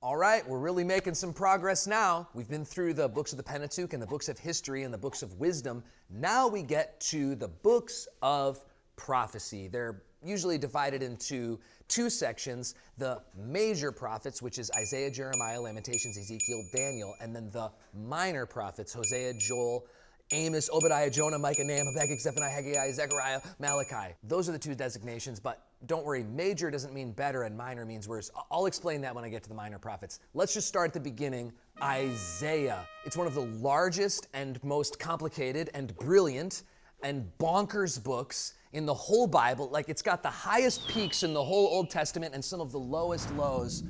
All right, we're really making some progress now. We've been through the books of the Pentateuch and the books of history and the books of wisdom. Now we get to the books of prophecy. They're usually divided into two sections: the major prophets, which is Isaiah, Jeremiah, Lamentations, Ezekiel, Daniel, and then the minor prophets, Hosea, Joel, Amos, Obadiah, Jonah, Micah, Nahum, Habakkuk, Zephaniah, Haggai, Zechariah, Malachi. Those are the two designations, but don't worry, major doesn't mean better and minor means worse. I'll explain that when I get to the minor prophets. Let's just start at the beginning. Isaiah. It's one of the largest and most complicated and brilliant and bonkers books in the whole Bible. Like, it's got the highest peaks in the whole Old Testament and some of the lowest lows.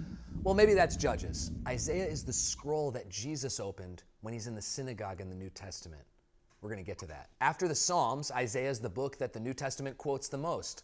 Well, maybe that's Judges. Isaiah is the scroll that Jesus opened when he's in the synagogue in the New Testament. We're going to get to that. After the Psalms, Isaiah is the book that the New Testament quotes the most.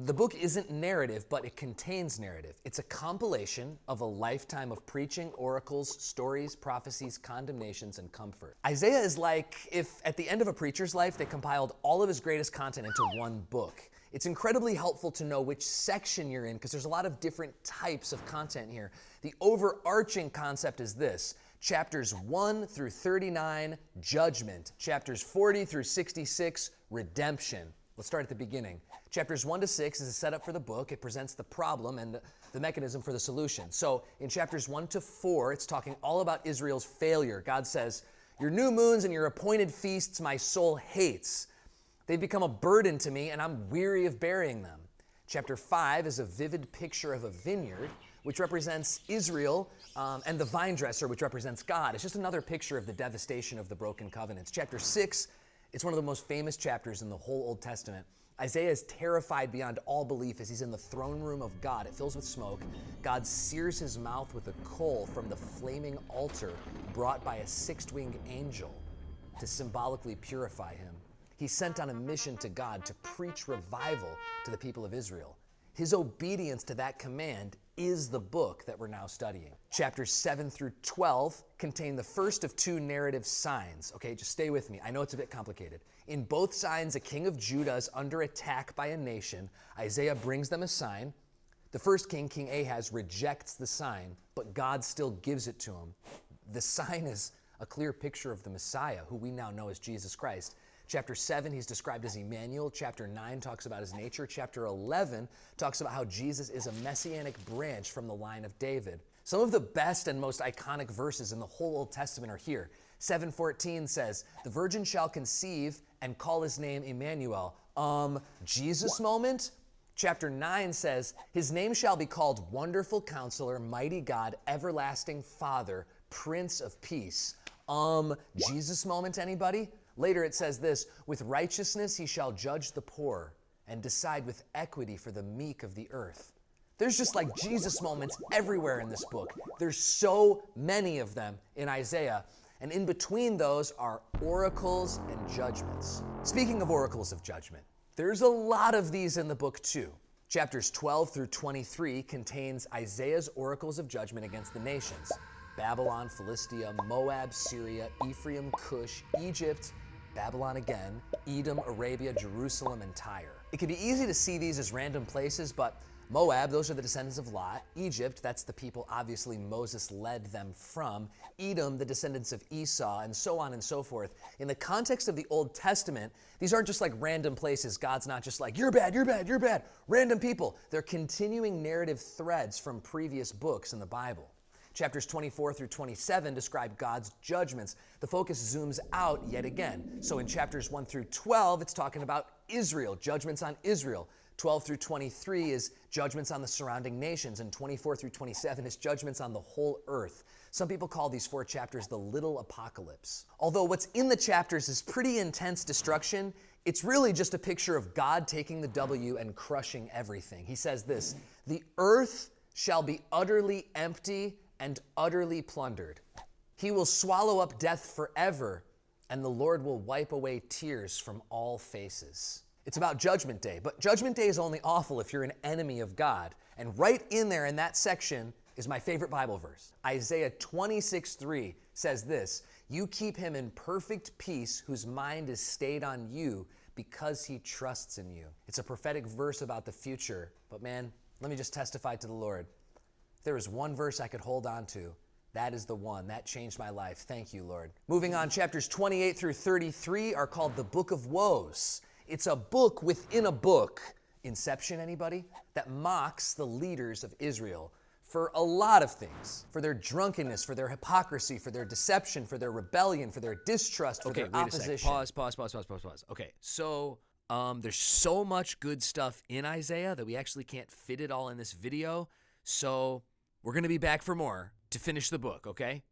The book isn't narrative, but it contains narrative. It's a compilation of a lifetime of preaching, oracles, stories, prophecies, condemnations, and comfort. Isaiah is like if at the end of a preacher's life, they compiled all of his greatest content into one book. It's incredibly helpful to know which section you're in because there's a lot of different types of content here. The overarching concept is this: chapters 1 through 39, judgment. Chapters 40 through 66, redemption. Let's start at the beginning. Chapters 1 to 6 is a setup for the book. It presents the problem and the mechanism for the solution. So in chapters 1 to 4, it's talking all about Israel's failure. God says, "Your new moons and your appointed feasts my soul hates. They've become a burden to me, and I'm weary of bearing them." Chapter 5 is a vivid picture of a vineyard, which represents Israel, and the vine dresser, which represents God. It's just another picture of the devastation of the broken covenants. Chapter 6, it's one of the most famous chapters in the whole Old Testament. Isaiah is terrified beyond all belief as he's in the throne room of God. It fills with smoke. God sears his mouth with a coal from the flaming altar brought by a six-winged angel to symbolically purify him. He's sent on a mission to God to preach revival to the people of Israel. His obedience to that command is the book that we're now studying. Chapters 7 through 12 contain the first of two narrative signs. Okay, just stay with me. I know it's a bit complicated. In both signs, a king of Judah is under attack by a nation. Isaiah brings them a sign. The first king, King Ahaz, rejects the sign, but God still gives it to him. The sign is a clear picture of the Messiah, who we now know as Jesus Christ. Chapter 7, he's described as Emmanuel. Chapter 9 talks about his nature. Chapter 11 talks about how Jesus is a messianic branch from the line of David. Some of the best and most iconic verses in the whole Old Testament are here. 7:14 says, "The virgin shall conceive and call his name Emmanuel." Jesus moment? Chapter 9 says, "His name shall be called Wonderful Counselor, Mighty God, Everlasting Father, Prince of Peace." Jesus moment, anybody? Later it says this: "With righteousness he shall judge the poor and decide with equity for the meek of the earth." There's just like Jesus moments everywhere in this book. There's so many of them in Isaiah. And in between those are oracles and judgments. Speaking of oracles of judgment, there's a lot of these in the book too. Chapters 12 through 23 contains Isaiah's oracles of judgment against the nations: Babylon, Philistia, Moab, Syria, Ephraim, Cush, Egypt, Babylon again, Edom, Arabia, Jerusalem, and Tyre. It can be easy to see these as random places, but Moab, those are the descendants of Lot. Egypt, that's the people obviously Moses led them from. Edom, the descendants of Esau, and so on and so forth. In the context of the Old Testament, these aren't just like random places. God's not just like, "You're bad, you're bad, you're bad." Random people. They're continuing narrative threads from previous books in the Bible. Chapters 24 through 27 describe God's judgments. The focus zooms out yet again. So in chapters 1 through 12, it's talking about Israel, judgments on Israel. 12 through 23 is judgments on the surrounding nations, and 24 through 27 is judgments on the whole earth. Some people call these 4 chapters the little apocalypse. Although what's in the chapters is pretty intense destruction, it's really just a picture of God taking the W and crushing everything. He says this: "The earth shall be utterly empty and utterly plundered. He will swallow up death forever, and the Lord will wipe away tears from all faces." It's about Judgment Day, but Judgment Day is only awful if you're an enemy of God. And right in there in that section is my favorite Bible verse. Isaiah 26:3 says this: "You keep him in perfect peace whose mind is stayed on you because he trusts in you." It's a prophetic verse about the future, but man, let me just testify to the Lord. If there was one verse I could hold on to, that is the one. That changed my life. Thank you, Lord. Moving on, chapters 28 through 33 are called the Book of Woes. It's a book within a book. Inception, anybody? That mocks the leaders of Israel for a lot of things. For their drunkenness, for their hypocrisy, for their deception, for their rebellion, for their distrust, for their opposition. Pause. Okay, so there's so much good stuff in Isaiah that we actually can't fit it all in this video. So we're going to be back for more to finish the book, okay?